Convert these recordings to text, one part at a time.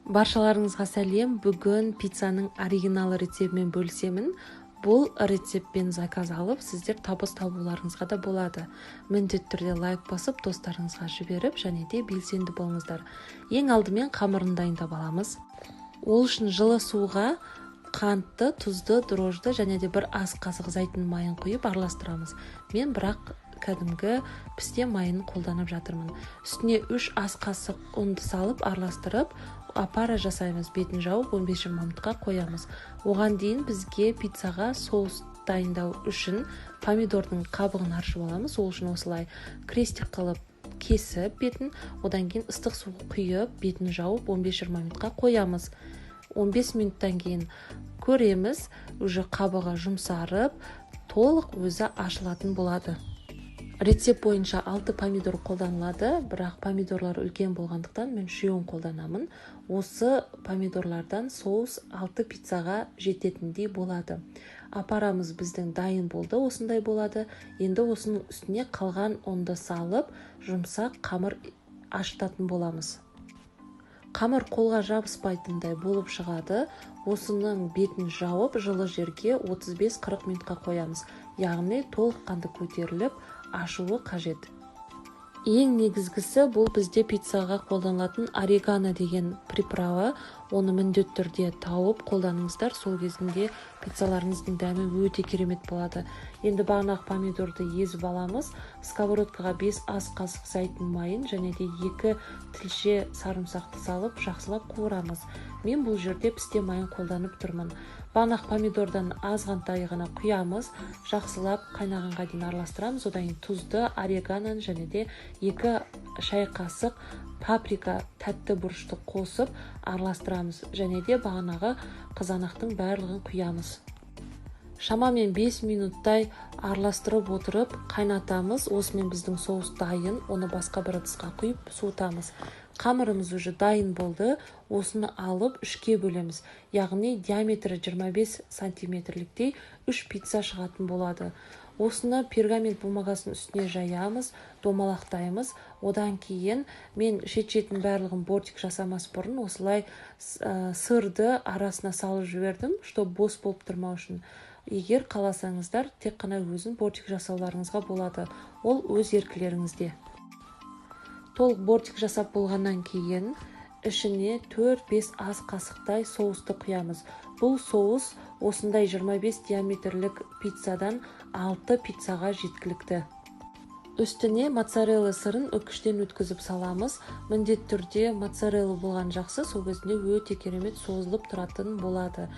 Баршаларыңызға сәлем. Бүгін пиццаның оригиналы рецептімен бөлісемін. Бұл рецептпен заказ алып, сіздер табыс табуларыңызға да болады. Міндетті түрде лайк басып, достарыңызға жіберіп, және де белсенді болыңыздар. Ең алдымен қамырын дайындап аламыз. Ол үшін жылы суға қантты, тұзды, дрожжды және де бір ас қасық зәйтүн майын құйып араластырамыз. Мен бірақ кәдімгі пісте майын қолданып жатырмын. Үстіне 3 ас қасық ұнды салып араластырып, апара жасаймыз. Бетін жауып 15-20 минутқа қоямыз. Оған дейін бізге пиццаға соус дайындау үшін помидордың қабығын аршып аламыз. Ол үшін осылай крестик қылып кесіп бетін, одан кейін ыстық су құйып, бетін жауып 15-20 минутқа қоямыз. 15 минуттан кейін көреміз, уже қабығы жұмсарып, толық өзі ашылатын болады. Рецепт бойынша 6 помидор қолданылады, бірақ помидорлар үлкен болғандықтан мен 3-ін қолданамын. Осы помидорлардан соус 6 пиццаға жететіндей болады. Апарамыз біздің дайын болды, осындай болады. Енді осының үстіне қалған ұнды салып, жұмсақ қамыр ашытатын боламыз. Қамыр қолға жабыспайтындай болып шығады. Осының бетін жауып, жылы жерге 35-40 минутқа қоямыз. Яғни толыққанды көтеріліп, ашуы қажет. Ең негізгісі бұл бізде пиццаға қолданылатын орегано деген приправа. Оны міндетті түрде тауып қолданыңыздар. Сол кезінде пиццаларыңыздың дәмі өте керемет болады. Енді бағанағы помидорды езіп аламыз. Сковородкаға 5 ас қасық зәйтүн майын және де 2 тілше сарымсақты салып жақсылап қуырамыз. Мен бұл жерде пісте майын қолданып тұрмын. Бағанағы помидордан азғантай ғана құямыз, жақсылап қайнағанға дейін араластырамыз. Одан кейін тұзды, орегано және де 2 шай қасық паприка тәтті бұрышты қосып араластырамыз. Және де бағанағы қызанақтың барлығын құямыз. Шамамен 5 минуттай араластырып отырып қайнатамыз. Осымен біздің соус дайын. Оны басқа бір ыдысқа құйып суытамыз. Қамырымыз уже дайын болды. Осыны алып 3-ке бөлеміз. Яғни диаметрі 25 сантиметрліктей 3 пицца шығатын болады. Осыны пергамент бумагасын үстіне жаямыз, домалақтаймыз. Одан кейін мен шет-шетін барлығын бортик жасамас бұрын осылай сырды арасына салып жібердім, чтобы бос болып тұрмау үшін. Егер қаласаңыздар, тек қана өзін бортик жасауларыңызға болады. Ол өз еркілеріңізде. Толық бортик жасап болғаннан кейін ішіне 4-5 ас қасықтай соусты құямыз. Бұл соус осындай 25 диаметрлік пиццадан 6 пиццаға жеткілікті. Үстіне моцарелла сырын үкіштен өткізіп саламыз. Міндетті түрде моцарелла болған жақсы, сол кезінде өте керемет созылып тұратын болады.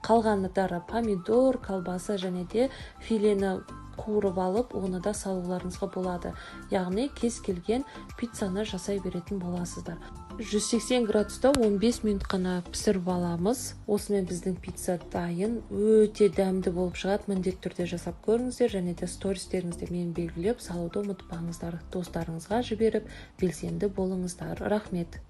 Қалғандары помидор, колбаса және де филені қуырып алып, оны да салуларыңызға болады. Яғни кез келген пиццаны жасай беретін боласыздар. 180 градуста 15 минут қана пісіріп аламыз. Осымен біздің пицца дайын, өте дәмді болып шығады. Міндетті түрде жасап көріңіздер және де стористеріңізде мен белгілеп салуды ұмытпаңыздар. Достарыңызға жіберіп белсенді болыңыздар. Рахмет.